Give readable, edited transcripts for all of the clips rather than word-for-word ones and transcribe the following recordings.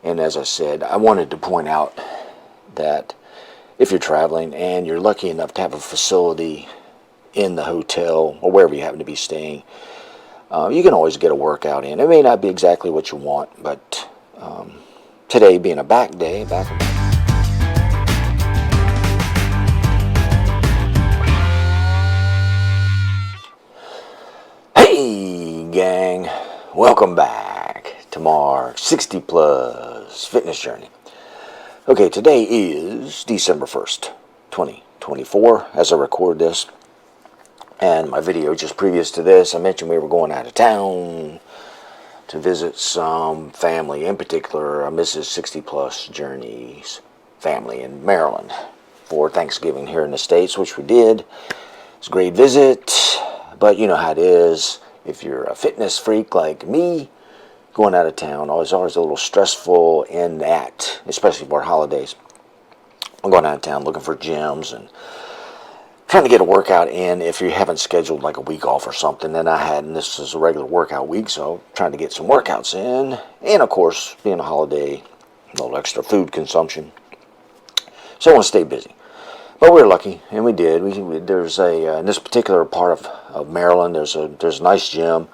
And as I said, I wanted to point out that if you're traveling and you're lucky enough to have a facility in the hotel or wherever you happen to be staying, you can always get a workout in. It may not be exactly what you want, but today being a back day, Hey gang, welcome back to Mark's 60 Plus Fitness Journey. Okay, today is December 1st, 2024 as I record this. And my video just previous to this, I mentioned we were going out of town to visit some family, in particular Mrs. 60 Plus Journey's family in Maryland for Thanksgiving here in the States, which we did. It's a great visit. But you know how it is, if you're a fitness freak like me, going out of town is always a little stressful in that, especially for holidays. I'm going out of town looking for gyms and trying to get a workout in if you haven't scheduled like a week off or something. And I hadn't. This is a regular workout week, so trying to get some workouts in. And of course, being a holiday, a little extra food consumption. So I want to stay busy. But we were lucky, and we did. There's in this particular part of Maryland, there's a nice gym.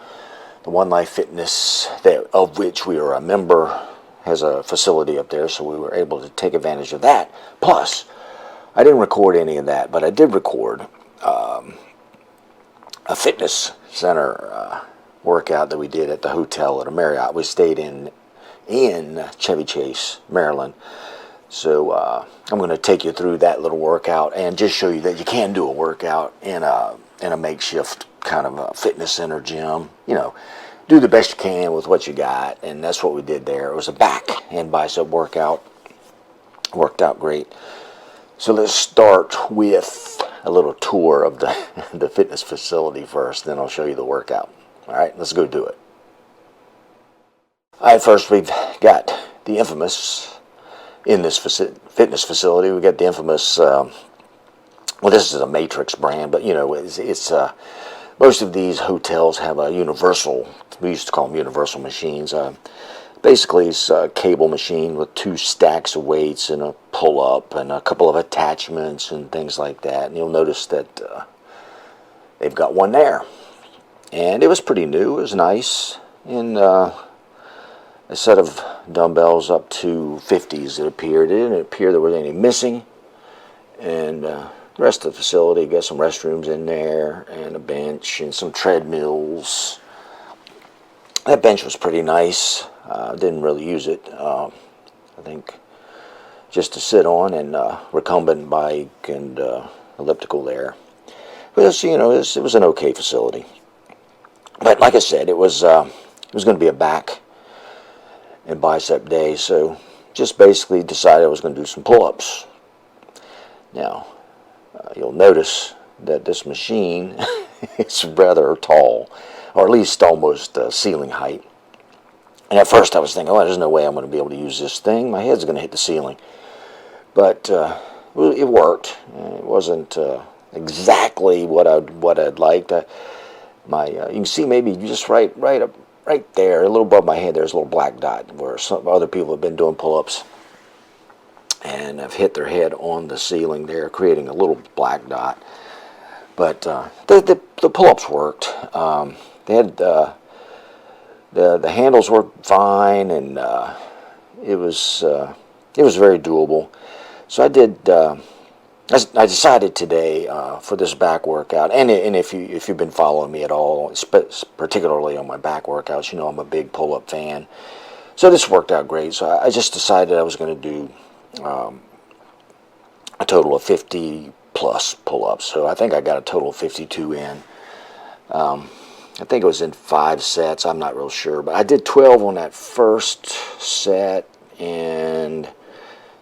The One Life Fitness, of which we are a member, has a facility up there, so we were able to take advantage of that. Plus, I didn't record any of that, but I did record a fitness center workout that we did at the hotel at a Marriott. We stayed in Chevy Chase, Maryland. So I'm going to take you through that little workout and just show you that you can do a workout in a makeshift kind of a fitness center gym. You know, do the best you can with what you got, and that's what we did there. It was a back and bicep workout. Worked out great. So let's start with a little tour of the fitness facility first, then I'll show you the workout. All right, let's go do it. All right, first we've got the infamous, in this fitness facility, we got the infamous, well, this is a Matrix brand, but you know, it's most of these hotels have a universal, we used to call them universal machines. Basically, it's a cable machine with 2 stacks of weights and a pull-up and a couple of attachments and things like that. And you'll notice that they've got one there. And it was pretty new. It was nice. And a set of dumbbells up to 50s, it appeared. It didn't appear there was any missing. And the rest of the facility, got some restrooms in there and a bench and some treadmills. That bench was pretty nice. Didn't really use it. I think just to sit on, and recumbent bike and elliptical there. But you know, it was an okay facility. But like I said, it was going to be a back and bicep day, so just basically decided I was going to do some pull-ups. Now, you'll notice that this machine is rather tall, or at least almost ceiling height. And at first I was thinking, oh, there's no way I'm going to be able to use this thing. My head's going to hit the ceiling. But it worked. It wasn't exactly what I'd liked. You can see maybe just right there, a little above my head, there's a little black dot where some other people have been doing pull-ups and have hit their head on the ceiling there, creating a little black dot. But the pull-ups worked. They had the handles worked fine, and it was very doable. So I decided today for this back workout, and if you've been following me at all, particularly on my back workouts, you know I'm a big pull-up fan. So this worked out great. So I just decided I was going to do a total of 50 plus pull-ups. So I think I got a total of 52 in. I think it was in 5 sets. I'm not real sure, but I did 12 on that first set, and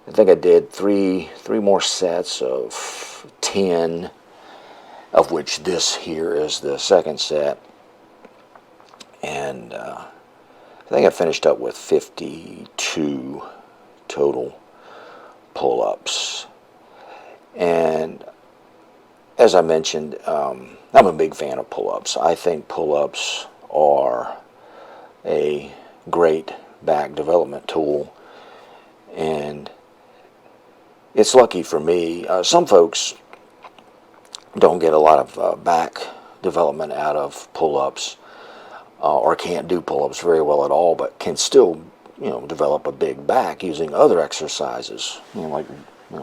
I think I did three more sets of 10, of which this here is the second set. And I think I finished up with 52 total pull-ups. And as I mentioned, I'm a big fan of pull-ups. I think pull-ups are a great back development tool. it's lucky for me. Some folks don't get a lot of back development out of pull-ups, or can't do pull-ups very well at all, but can still, develop a big back using other exercises, like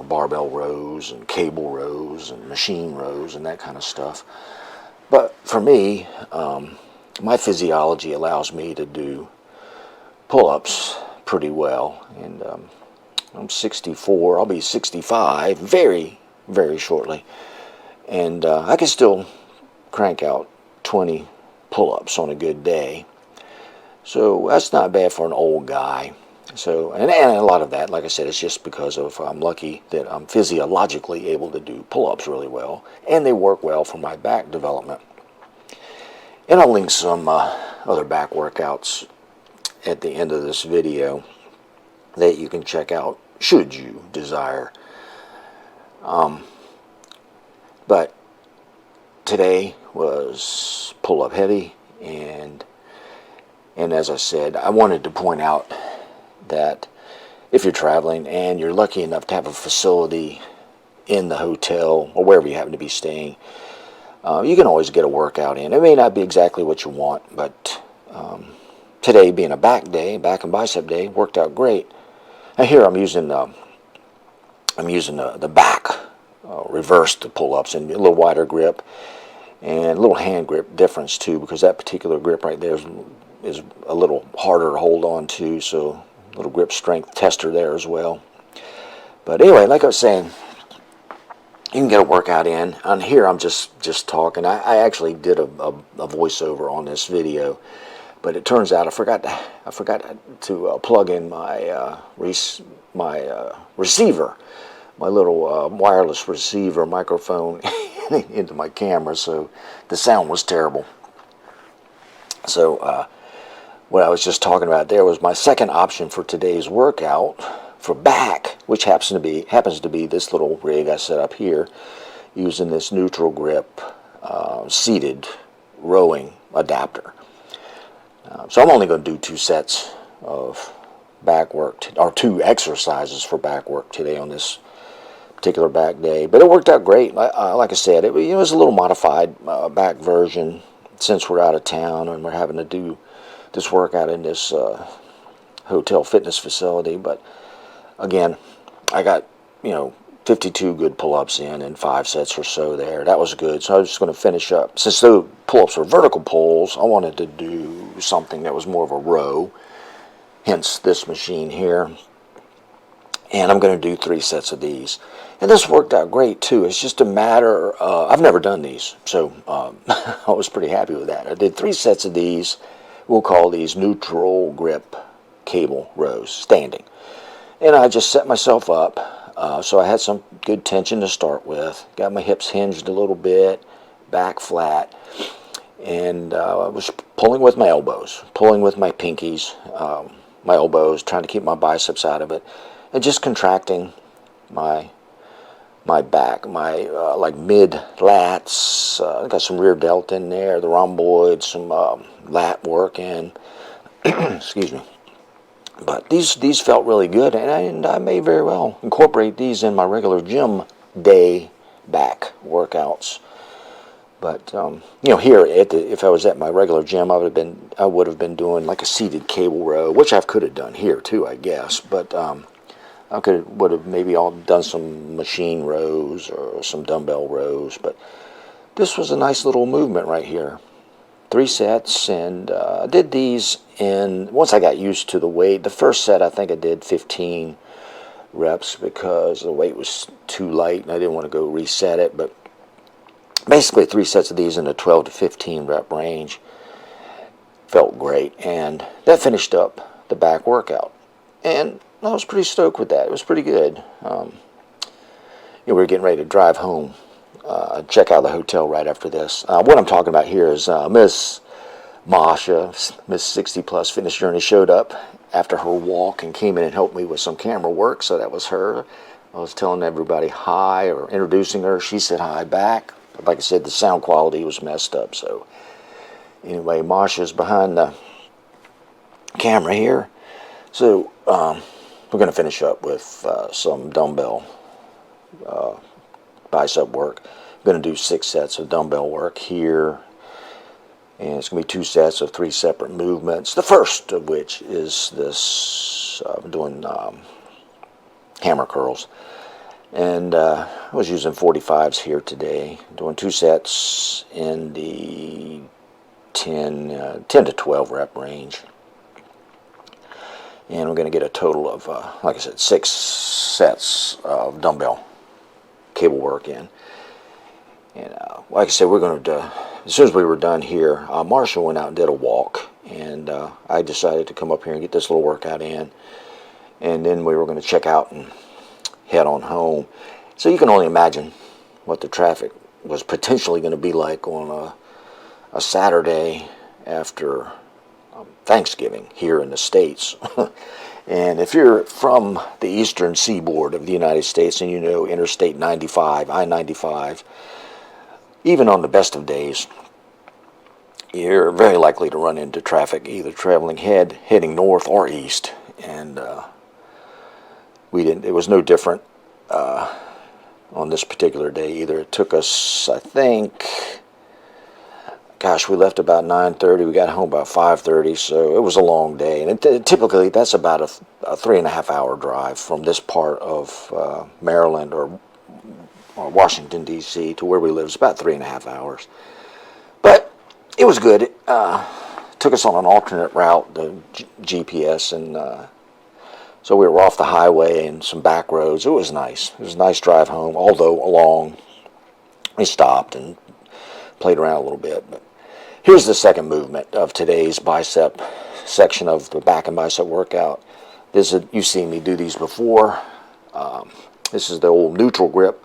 barbell rows and cable rows and machine rows and that kind of stuff. But for me, my physiology allows me to do pull-ups pretty well, and I'm 64. I'll be 65 very, very shortly, and I can still crank out 20 pull-ups on a good day. So that's not bad for an old guy. So, and a lot of that, like I said, is just because of I'm lucky that I'm physiologically able to do pull-ups really well, and they work well for my back development. And I'll link some other back workouts at the end of this video that you can check out should you desire. But today was pull-up heavy, and as I said, I wanted to point out that if you're traveling and you're lucky enough to have a facility in the hotel or wherever you happen to be staying, you can always get a workout in. It may not be exactly what you want, but today being a back and bicep day, worked out great. And here I'm using the back reversed pull-ups and a little wider grip and a little hand grip difference too, because that particular grip right there is a little harder to hold on to, so a little grip strength tester there as well. But anyway, like I was saying, you can get a workout in. On here, I'm just talking. I actually did a voiceover on this video, but it turns out I forgot to plug in my receiver, my little wireless receiver microphone into my camera, so the sound was terrible. So what I was just talking about there was my second option for today's workout for back, which happens to be this little rig I set up here using this neutral grip seated rowing adapter. So I'm only going to do 2 sets of back work, or 2 exercises for back work today on this particular back day. But it worked out great. Like I said, it was a little modified back version since we're out of town and we're having to do this workout in this hotel fitness facility. But again, I got 52 good pull-ups in 5 sets or so there. That was good. So I was just going to finish up. Since the pull-ups were vertical pulls, I wanted to do something that was more of a row, hence this machine here. And I'm going to do 3 sets of these. And this worked out great too. It's just a matter, I've never done these, so I was pretty happy with that. I did 3 sets of these. We'll call these neutral grip cable rows, standing. And I just set myself up. So I had some good tension to start with. Got my hips hinged a little bit, back flat. And I was pulling with my elbows, pulling with my pinkies, my elbows, trying to keep my biceps out of it. And just contracting my back, my like mid lats. Got some rear delt in there, the rhomboid, some lat work in. Excuse me. But these felt really good, and I may very well incorporate these in my regular gym day back workouts. But here if I was at my regular gym, I would have been doing like a seated cable row, which I could have done here too, I guess. But I would have maybe all done some machine rows or some dumbbell rows. But this was a nice little movement right here. 3 sets, and I did these once I got used to the weight. The first set I think I did 15 reps because the weight was too light and I didn't want to go reset it. But basically 3 sets of these in the 12 to 15 rep range. Felt great, and that finished up the back workout. And I was pretty stoked with that. It was pretty good. We were getting ready to drive home. Check out the hotel right after this. What I'm talking about here is Miss Masha, Miss 60 Plus Fitness Journey, showed up after her walk and came in and helped me with some camera work. So that was her. I was telling everybody hi or introducing her. She said hi back. Like I said, the sound quality was messed up. So anyway, Masha's behind the camera here. So we're going to finish up with some dumbbell bicep work. I'm going to do 6 sets of dumbbell work here, and it's going to be 2 sets of 3 separate movements. The first of which is this doing hammer curls, and I was using 45s here today, doing 2 sets in the 10 to 12 rep range. And we're going to get a total of, like I said, 6 sets of dumbbell cable work in. And like I said, we're going to, as soon as we were done here, Marshall went out and did a walk. And I decided to come up here and get this little workout in. And then we were going to check out and head on home. So you can only imagine what the traffic was potentially going to be like on a Saturday after Thanksgiving here in the States. And if you're from the eastern seaboard of the United States and you know Interstate 95, I-95, even on the best of days, you're very likely to run into traffic either traveling heading north or east. And it was no different on this particular day either. It took us, I think, gosh, we left about 9:30. We got home about 5:30, so it was a long day. And typically, that's about a 3.5 hour drive from this part of Maryland or Washington, D.C. to where we live. It's about 3.5 hours. But it was good. It took us on an alternate route, the GPS, and so we were off the highway and some back roads. It was nice. It was a nice drive home, although along we stopped and played around a little bit. But here's the second movement of today's bicep section of the back and bicep workout. You've seen me do these before. This is the old neutral grip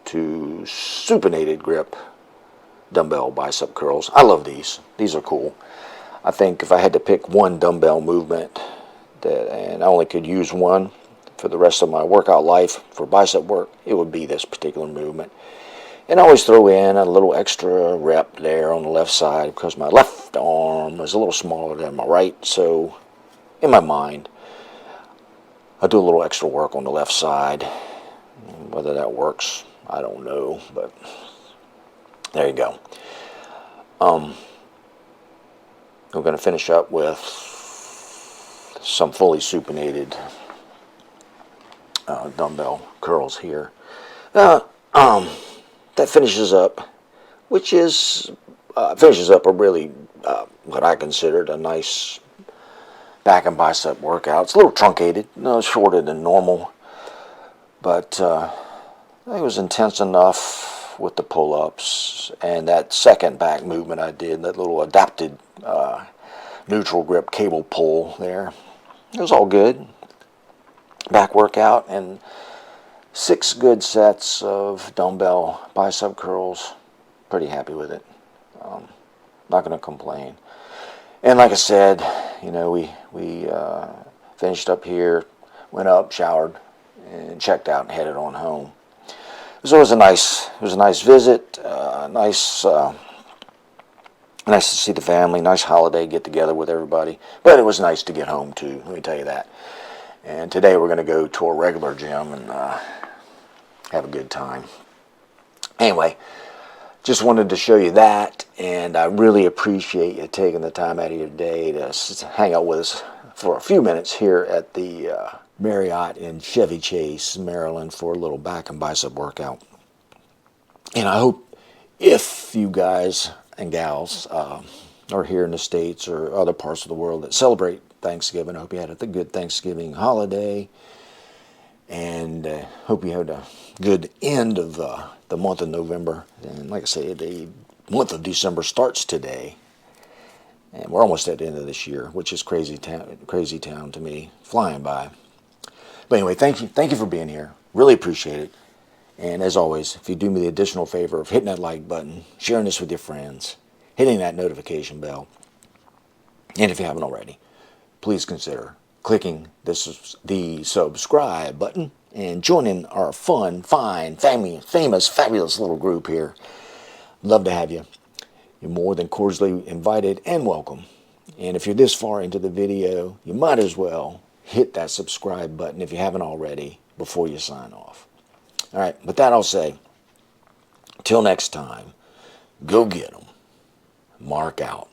to supinated grip dumbbell bicep curls. I love these. These are cool. I think if I had to pick one dumbbell movement and I only could use one for the rest of my workout life for bicep work, it would be this particular movement. And I always throw in a little extra rep there on the left side because my left arm is a little smaller than my right. So in my mind, I do a little extra work on the left side. Whether that works, I don't know, but there you go. We're going to finish up with some fully supinated dumbbell curls here. That finishes up, finishes up a really, what I considered a nice back and bicep workout. It's a little truncated, shorter than normal, but it was intense enough with the pull-ups and that second back movement I did, that little adapted neutral grip cable pull there. It was all good. Back workout and 6 good sets of dumbbell bicep curls. Pretty happy with it. Not going to complain. And like I said, we finished up here, went up, showered, and checked out and headed on home. So it was a nice visit. Nice to see the family. Nice holiday get together with everybody. But it was nice to get home too. Let me tell you that. And today we're going to go to a regular gym and have a good time. Anyway, just wanted to show you that, and I really appreciate you taking the time out of your day to hang out with us for a few minutes here at the Marriott in Chevy Chase, Maryland, for a little back and bicep workout. And I hope if you guys and gals are here in the States or other parts of the world that celebrate Thanksgiving, I hope you had a good Thanksgiving holiday, and hope you had a good end of the month of November. And like I say, the month of December starts today, and we're almost at the end of this year, which is crazy town to me, flying by. But anyway, thank you for being here. Really appreciate it. And as always, if you do me the additional favor of hitting that like button, sharing this with your friends, hitting that notification bell, and if you haven't already, please consider clicking the subscribe button and joining our fun, fine, famous, fabulous little group here. Love to have you. You're more than cordially invited and welcome. And if you're this far into the video, you might as well hit that subscribe button if you haven't already before you sign off. All right, with that I'll say, till next time, go get 'em. Mark out.